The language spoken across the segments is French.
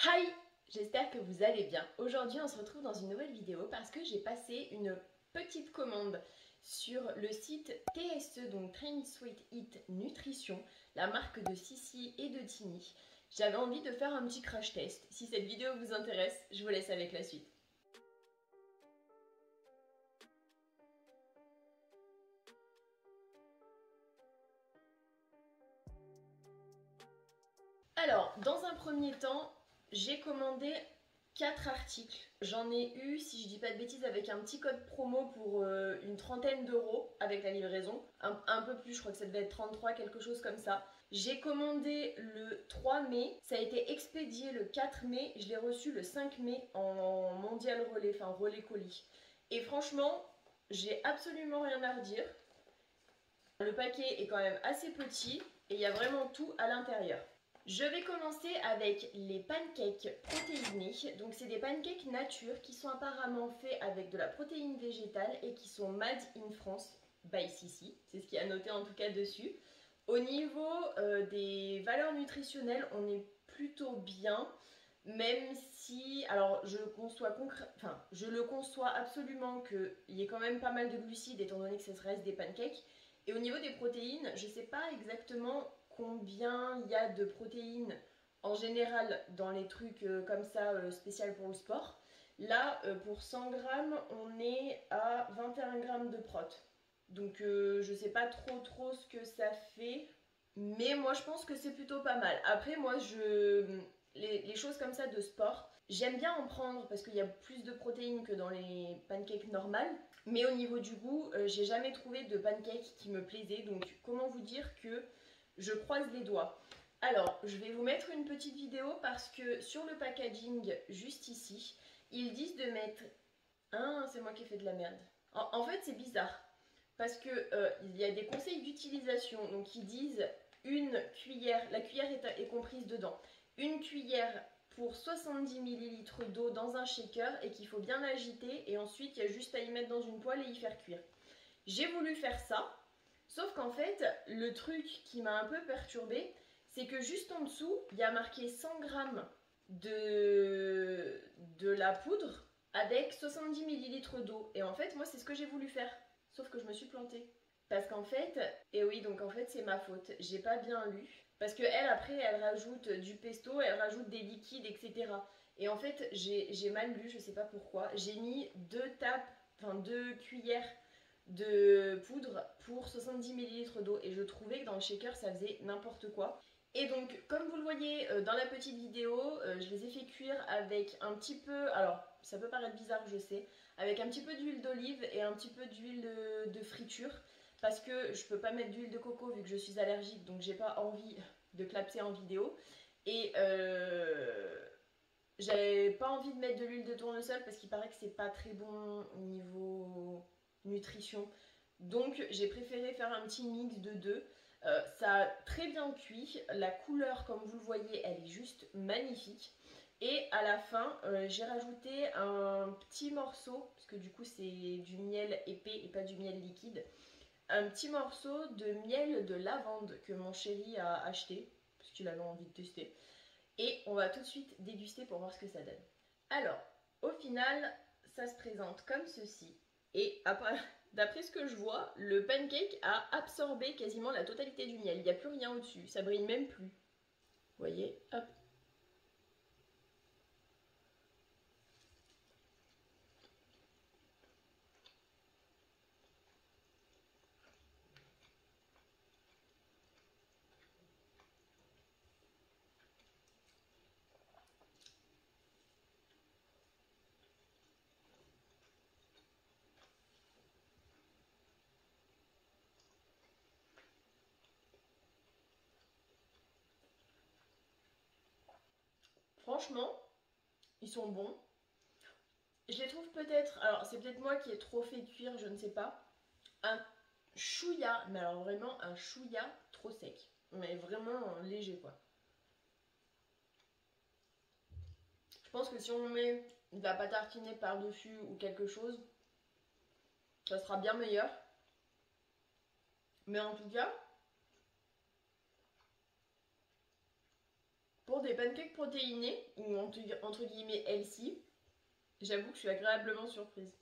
Hi! J'espère que vous allez bien. Aujourd'hui, on se retrouve dans une nouvelle vidéo parce que j'ai passé une petite commande sur le site TSE, donc Train Sweet Eat Nutrition, la marque de Sissi et de Tini. J'avais envie de faire un petit crash test. Si cette vidéo vous intéresse, je vous laisse avec la suite. Alors, dans un premier temps, j'ai commandé 4 articles. J'en ai eu, si je dis pas de bêtises, avec un petit code promo pour une trentaine d'euros avec la livraison. Un peu plus, je crois que ça devait être 33, quelque chose comme ça. J'ai commandé le 3 mai, ça a été expédié le 4 mai, je l'ai reçu le 5 mai en mondial relais, enfin relais colis. Et franchement, j'ai absolument rien à redire. Le paquet est quand même assez petit et il y a vraiment tout à l'intérieur. Je vais commencer avec les pancakes protéinés. Donc c'est des pancakes nature qui sont apparemment faits avec de la protéine végétale et qui sont made in France by Sissi. C'est ce qui est noté en tout cas dessus. Au niveau des valeurs nutritionnelles, on est plutôt bien. Même si, alors je le conçois absolument qu'il y ait quand même pas mal de glucides étant donné que ça reste des pancakes. Et au niveau des protéines, je ne sais pas exactement combien il y a de protéines en général dans les trucs comme ça spécial pour le sport. Là, pour 100 grammes, on est à 21 grammes de prot. Donc je ne sais pas trop ce que ça fait. Mais moi je pense que c'est plutôt pas mal. Après moi les choses comme ça de sport, j'aime bien en prendre parce qu'il y a plus de protéines que dans les pancakes normales. Mais au niveau du goût, j'ai jamais trouvé de pancake qui me plaisait. Donc comment vous dire que je croise les doigts. Alors, je vais vous mettre une petite vidéo parce que sur le packaging, juste ici, ils disent de mettre... Ah, c'est moi qui ai fait de la merde. En fait, c'est bizarre. Parce que il y a des conseils d'utilisation. Donc, ils disent une cuillère, la cuillère est comprise dedans. Une cuillère pour 70 ml d'eau dans un shaker et qu'il faut bien agiter. Et ensuite, il y a juste à y mettre dans une poêle et y faire cuire. J'ai voulu faire ça. Sauf qu'en fait, le truc qui m'a un peu perturbée, c'est que juste en dessous, il y a marqué 100 grammes de la poudre avec 70 millilitres d'eau. Et en fait, moi, c'est ce que j'ai voulu faire. Sauf que je me suis plantée. Parce qu'en fait, et oui, donc en fait, c'est ma faute. J'ai pas bien lu. Parce que elle, après, elle rajoute du pesto, elle rajoute des liquides, etc. Et en fait, j'ai mal lu, je sais pas pourquoi. J'ai mis 2 cuillères de poudre pour 70 ml d'eau et je trouvais que dans le shaker ça faisait n'importe quoi. Et donc comme vous le voyez dans la petite vidéo, je les ai fait cuire avec un petit peu, alors ça peut paraître bizarre je sais, avec un petit peu d'huile d'olive et un petit peu d'huile de friture parce que je peux pas mettre d'huile de coco vu que je suis allergique donc j'ai pas envie de clapser en vidéo. Et j'avais pas envie de mettre de l'huile de tournesol parce qu'il paraît que c'est pas très bon au niveau nutrition. Donc j'ai préféré faire un petit mix de deux. Ça a très bien cuit. La couleur, comme vous le voyez, elle est juste magnifique. Et à la fin, j'ai rajouté un petit morceau, parce que du coup c'est du miel épais et pas du miel liquide. Un petit morceau de miel de lavande que mon chéri a acheté, parce qu'il avait envie de tester. Et on va tout de suite déguster pour voir ce que ça donne. Alors, au final, ça se présente comme ceci. Et d'après ce que je vois, le pancake a absorbé quasiment la totalité du miel. Il n'y a plus rien au-dessus, ça brille même plus. Vous voyez, hop. Franchement, ils sont bons. Je les trouve peut-être, alors c'est peut-être moi qui ai trop fait cuire, je ne sais pas, un chouïa, mais alors vraiment un chouïa trop sec. Mais vraiment léger quoi. Je pense que si on met de la pâte à tartiner par-dessus ou quelque chose, ça sera bien meilleur. Mais en tout cas, pour des pancakes protéinés, ou entre guillemets healthy, j'avoue que je suis agréablement surprise.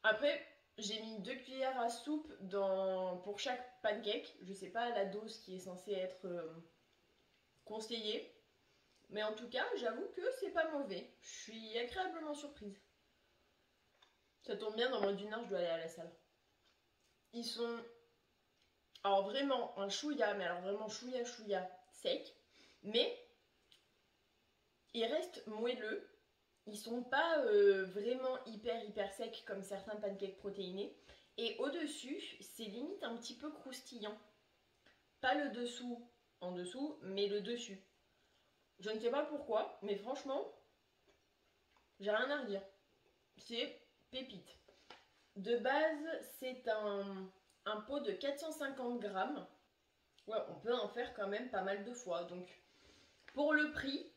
Après, j'ai mis 2 cuillères à soupe pour chaque pancake. Je sais pas la dose qui est censée être conseillée. Mais en tout cas, j'avoue que c'est pas mauvais. Je suis agréablement surprise. Ça tombe bien, dans moins d'une heure, je dois aller à la salle. Ils sont... Alors vraiment, un chouïa, mais alors vraiment chouïa sec. Mais ils restent moelleux. Ils sont pas vraiment hyper secs comme certains pancakes protéinés. Et au-dessus, c'est limite un petit peu croustillant. Pas le dessous en dessous, mais le dessus. Je ne sais pas pourquoi, mais franchement, j'ai rien à redire. C'est pépite. De base, c'est un pot de 450 grammes. Ouais, on peut en faire quand même pas mal de fois. Donc, pour le prix,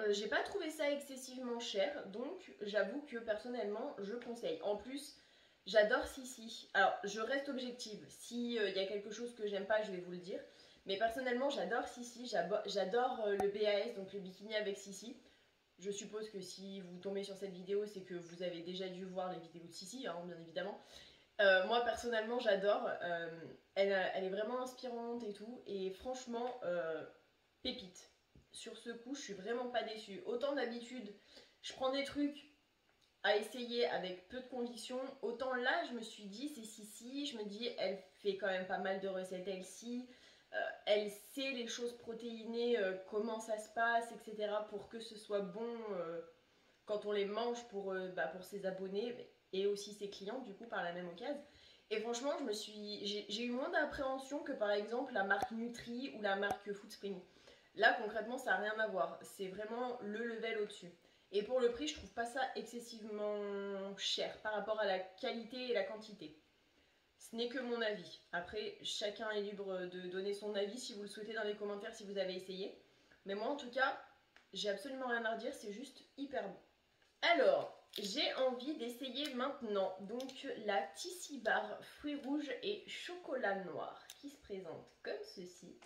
j'ai pas trouvé ça excessivement cher. Donc, j'avoue que personnellement, je conseille. En plus, j'adore Sissi. Alors, je reste objective. S'il y a quelque chose que j'aime pas, je vais vous le dire. Mais personnellement, j'adore Sissi. J'adore le BAS, donc le bikini avec Sissi. Je suppose que si vous tombez sur cette vidéo, c'est que vous avez déjà dû voir les vidéos de Sissi, hein, bien évidemment. Moi, personnellement, j'adore. Elle est vraiment inspirante et tout. Et franchement, pépite. Sur ce coup, je suis vraiment pas déçue. Autant d'habitude, je prends des trucs à essayer avec peu de conviction. Autant là, je me suis dit, c'est Sissi. Je me dis, elle fait quand même pas mal de recettes elle-ci. Elle sait les choses protéinées, comment ça se passe, etc. pour que ce soit bon quand on les mange pour ses abonnés et aussi ses clients, du coup, par la même occasion. Et franchement, j'ai eu moins d'appréhension que par exemple la marque Nutri ou la marque Foodspring. Là, concrètement, ça n'a rien à voir. C'est vraiment le level au-dessus. Et pour le prix, je trouve pas ça excessivement cher par rapport à la qualité et la quantité. Ce n'est que mon avis. Après, chacun est libre de donner son avis si vous le souhaitez dans les commentaires si vous avez essayé. Mais moi, en tout cas, j'ai absolument rien à redire, c'est juste hyper bon. Alors, j'ai envie d'essayer maintenant donc la Tissi Bar fruits rouges et chocolat noir qui se présente comme ceci.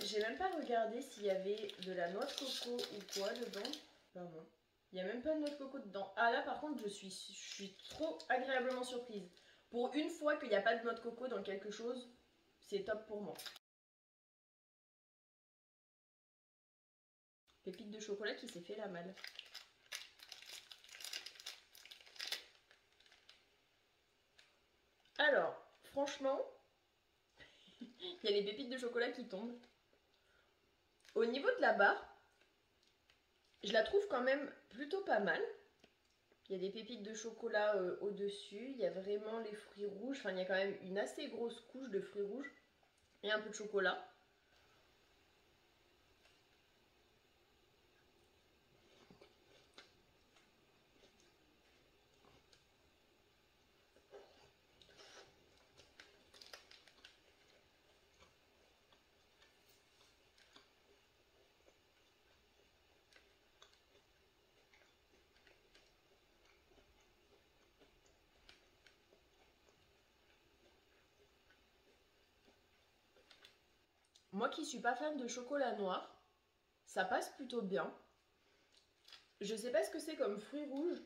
J'ai même pas regardé s'il y avait de la noix de coco ou quoi dedans. Pardon. Il n'y a même pas de noix de coco dedans. Ah là par contre je suis trop agréablement surprise. Pour une fois qu'il n'y a pas de noix de coco dans quelque chose, c'est top pour moi. Pépite de chocolat qui s'est fait la malle. Alors, franchement, il y a les pépites de chocolat qui tombent. Au niveau de la barre, je la trouve quand même plutôt pas mal. Il y a des pépites de chocolat au-dessus, il y a vraiment les fruits rouges. Enfin, il y a quand même une assez grosse couche de fruits rouges et un peu de chocolat. Moi qui suis pas fan de chocolat noir, ça passe plutôt bien. Je sais pas ce que c'est comme fruits rouges.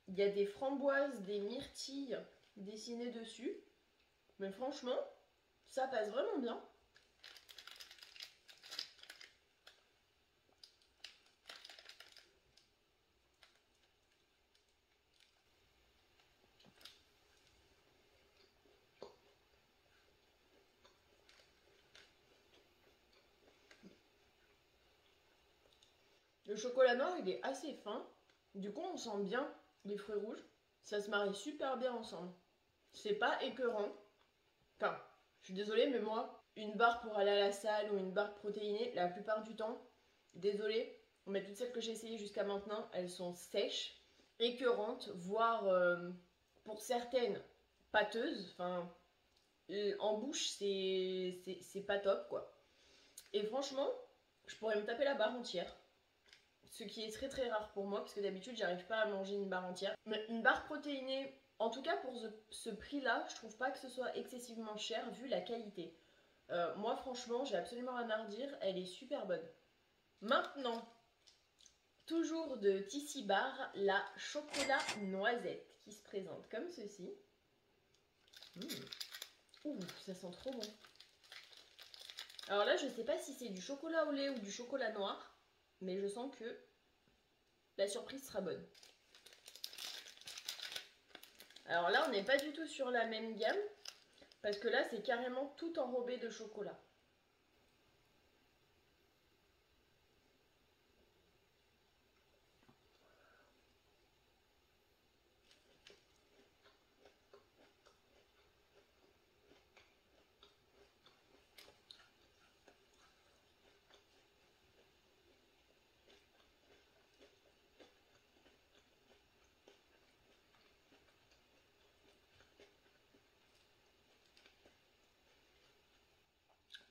Il y a des framboises, des myrtilles dessinées dessus. Mais franchement, ça passe vraiment bien. Le chocolat noir, il est assez fin. Du coup, on sent bien les fruits rouges. Ça se marie super bien ensemble. C'est pas écœurant. Enfin, je suis désolée, mais moi, une barre pour aller à la salle ou une barre protéinée, la plupart du temps, désolée, mais toutes celles que j'ai essayées jusqu'à maintenant, elles sont sèches, écœurantes, voire pour certaines pâteuses. Enfin, en bouche, c'est pas top quoi. Et franchement, je pourrais me taper la barre entière. ce qui est très très rare pour moi, parce que d'habitude j'arrive pas à manger une barre entière. Mais une barre protéinée, en tout cas pour ce prix-là, je trouve pas que ce soit excessivement cher vu la qualité. Moi franchement, j'ai absolument rien à redire, elle est super bonne. Maintenant, toujours de Tissi Bar, la chocolat noisette qui se présente comme ceci. Ouh, ça sent trop bon. Alors là, je sais pas si c'est du chocolat au lait ou du chocolat noir, mais je sens que la surprise sera bonne. Alors là, on n'est pas du tout sur la même gamme, parce que là, c'est carrément tout enrobé de chocolat.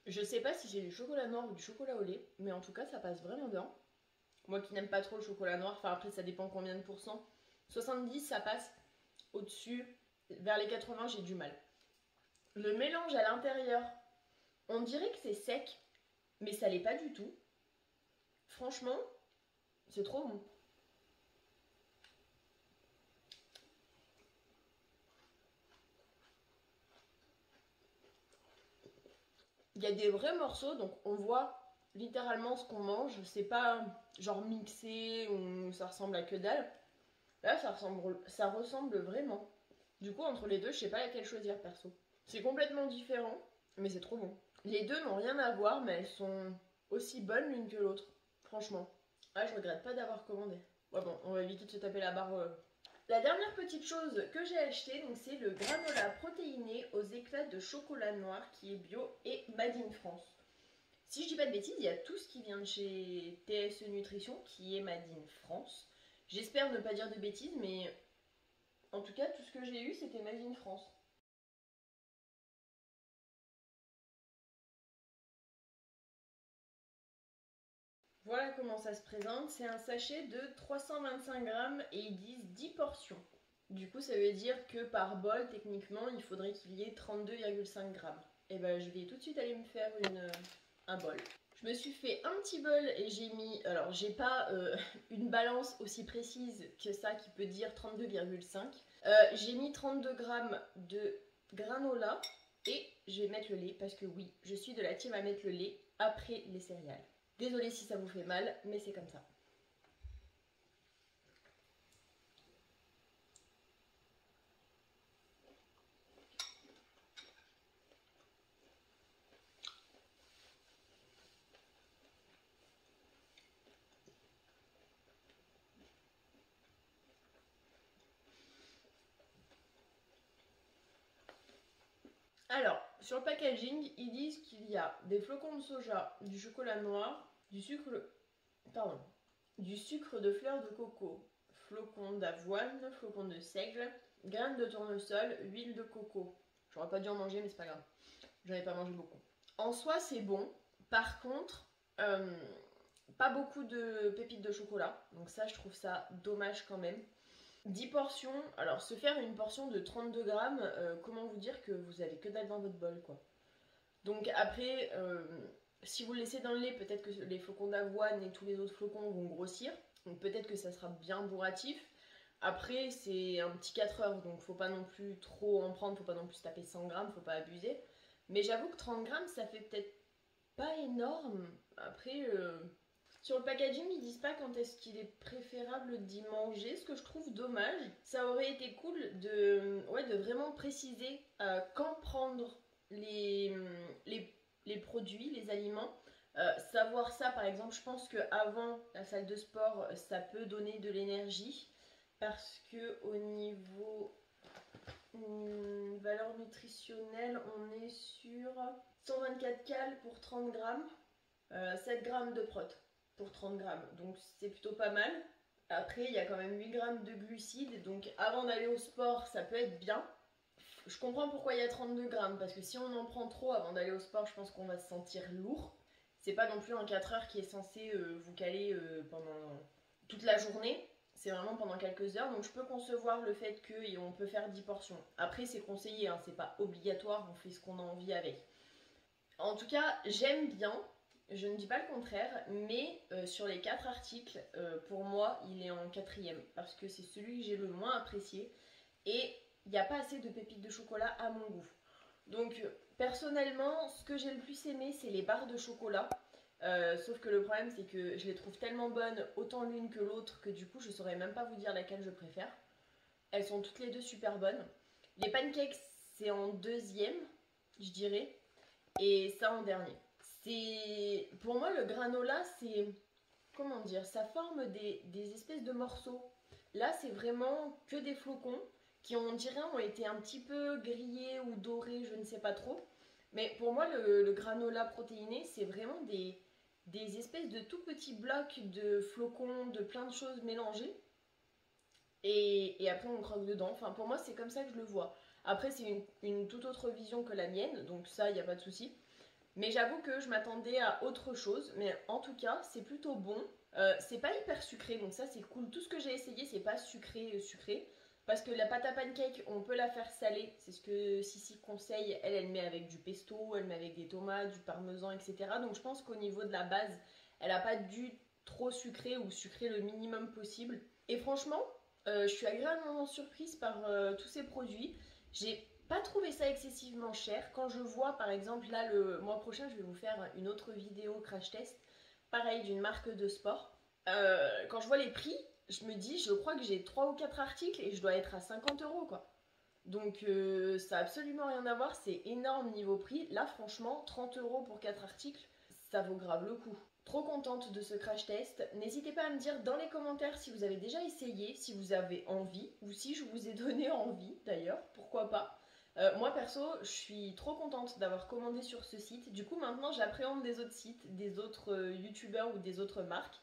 Je sais pas si c'est du chocolat noir ou du chocolat au lait, mais en tout cas, ça passe vraiment bien. Moi qui n'aime pas trop le chocolat noir, enfin après, ça dépend combien de pourcents. 70, ça passe. Au-dessus, vers les 80, j'ai du mal. Le mélange à l'intérieur, on dirait que c'est sec, mais ça l'est pas du tout. Franchement, c'est trop bon. Il y a des vrais morceaux, donc on voit littéralement ce qu'on mange. C'est pas genre mixé ou ça ressemble à que dalle. Là, ça ressemble vraiment. Du coup, entre les deux, je sais pas laquelle choisir perso. C'est complètement différent, mais c'est trop bon. Les deux n'ont rien à voir, mais elles sont aussi bonnes l'une que l'autre. Franchement. Ah, je regrette pas d'avoir commandé. Ouais, bon, on va éviter de se taper la barre. La dernière petite chose que j'ai acheté, donc c'est le granola protéiné aux éclats de chocolat noir qui est bio et made in France. Si je dis pas de bêtises, il y a tout ce qui vient de chez TSE Nutrition qui est made in France. J'espère ne pas dire de bêtises, mais en tout cas, tout ce que j'ai eu, c'était made in France. Voilà comment ça se présente. C'est un sachet de 325 grammes et ils disent 10 portions. Du coup, ça veut dire que par bol, techniquement, il faudrait qu'il y ait 32,5 grammes. Et ben, je vais tout de suite aller me faire un bol. Je me suis fait un petit bol et j'ai mis... Alors, j'ai pas une balance aussi précise que ça qui peut dire 32,5. J'ai mis 32 grammes de granola et je vais mettre le lait parce que oui, je suis de la team à mettre le lait après les céréales. Désolée si ça vous fait mal, mais c'est comme ça. Alors, sur le packaging, ils disent qu'il y a des flocons de soja, du chocolat noir, du sucre de fleur de coco, flocons d'avoine, flocons de seigle, graines de tournesol, huile de coco. J'aurais pas dû en manger, mais c'est pas grave. J'en ai pas mangé beaucoup. En soi, c'est bon. Par contre, pas beaucoup de pépites de chocolat. Donc ça, je trouve ça dommage quand même. 10 portions, alors se faire une portion de 32 grammes, comment vous dire que vous avez que dalle dans votre bol quoi. Donc après, si vous le laissez dans le lait, peut-être que les flocons d'avoine et tous les autres flocons vont grossir. Donc peut-être que ça sera bien bourratif. Après, c'est un petit 4 heures, donc faut pas non plus trop en prendre, faut pas non plus taper 100 grammes, faut pas abuser. Mais j'avoue que 30 grammes, ça fait peut-être pas énorme. Après, sur le packaging, ils disent pas quand est-ce qu'il est préférable d'y manger, ce que je trouve dommage. Ça aurait été cool de vraiment préciser quand prendre les produits, les aliments. Savoir ça, par exemple, je pense qu'avant la salle de sport, ça peut donner de l'énergie. Parce que au niveau valeur nutritionnelle, on est sur 124 cal pour 30 grammes, 7 grammes de prot pour 30 grammes. Donc c'est plutôt pas mal. Après, il y a quand même 8 grammes de glucides. Donc avant d'aller au sport, ça peut être bien. Je comprends pourquoi il y a 32 grammes. Parce que si on en prend trop avant d'aller au sport, je pense qu'on va se sentir lourd. C'est pas non plus un 4 heures qui est censé vous caler pendant toute la journée. C'est vraiment pendant quelques heures, donc je peux concevoir le fait qu'on peut faire 10 portions. Après, c'est conseillé, hein, c'est pas obligatoire, on fait ce qu'on a envie avec. En tout cas, j'aime bien, je ne dis pas le contraire, mais sur les 4 articles, pour moi, il est en quatrième, parce que c'est celui que j'ai le moins apprécié, et il n'y a pas assez de pépites de chocolat à mon goût. Donc, personnellement, ce que j'ai le plus aimé, c'est les barres de chocolat. Sauf que le problème, c'est que je les trouve tellement bonnes, autant l'une que l'autre, que du coup, je saurais même pas vous dire laquelle je préfère. Elles sont toutes les deux super bonnes. Les pancakes, c'est en deuxième, je dirais, et ça en dernier. C'est pour moi le granola, c'est comment dire, ça forme des espèces de morceaux. Là, c'est vraiment que des flocons qui, on dirait, ont été un petit peu grillés ou dorés, je ne sais pas trop. Mais pour moi, le granola protéiné, c'est vraiment des espèces de tout petits blocs de flocons, de plein de choses mélangées. Et après, on croque dedans. Enfin, pour moi, c'est comme ça que je le vois. Après, c'est une toute autre vision que la mienne, donc ça, il n'y a pas de souci. Mais j'avoue que je m'attendais à autre chose. Mais en tout cas, c'est plutôt bon. C'est pas hyper sucré, donc ça, c'est cool. Tout ce que j'ai essayé, c'est pas sucré, sucré. Parce que la pâte à pancake, on peut la faire salée. C'est ce que Sissi conseille. Elle met avec du pesto, elle met avec des tomates, du parmesan, etc. Donc je pense qu'au niveau de la base, elle a pas dû trop sucrer ou sucrer le minimum possible. Et franchement, je suis agréablement surprise par tous ces produits. J'ai pas trouvé ça excessivement cher. Quand je vois, par exemple, là, le mois prochain, je vais vous faire une autre vidéo crash test, pareil, d'une marque de sport. Quand je vois les prix, je me dis, je crois que j'ai 3 ou 4 articles et je dois être à 50 euros, quoi. Donc, ça n'a absolument rien à voir, c'est énorme niveau prix. Là, franchement, 30 euros pour 4 articles, ça vaut grave le coup. Trop contente de ce crash test. N'hésitez pas à me dire dans les commentaires si vous avez déjà essayé, si vous avez envie, ou si je vous ai donné envie d'ailleurs, pourquoi pas. Moi perso, je suis trop contente d'avoir commandé sur ce site. Du coup, maintenant, j'appréhende des autres sites, des autres youtubeurs ou des autres marques.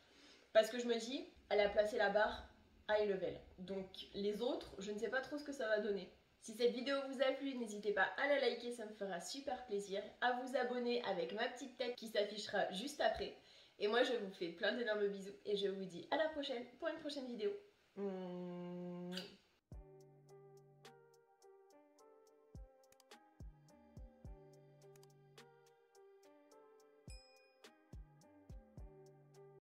Parce que je me dis, elle a placé la barre high level. Donc les autres, je ne sais pas trop ce que ça va donner. Si cette vidéo vous a plu, n'hésitez pas à la liker, ça me fera super plaisir. À vous abonner avec ma petite tête qui s'affichera juste après. Et moi, je vous fais plein d'énormes bisous et je vous dis à la prochaine pour une prochaine vidéo.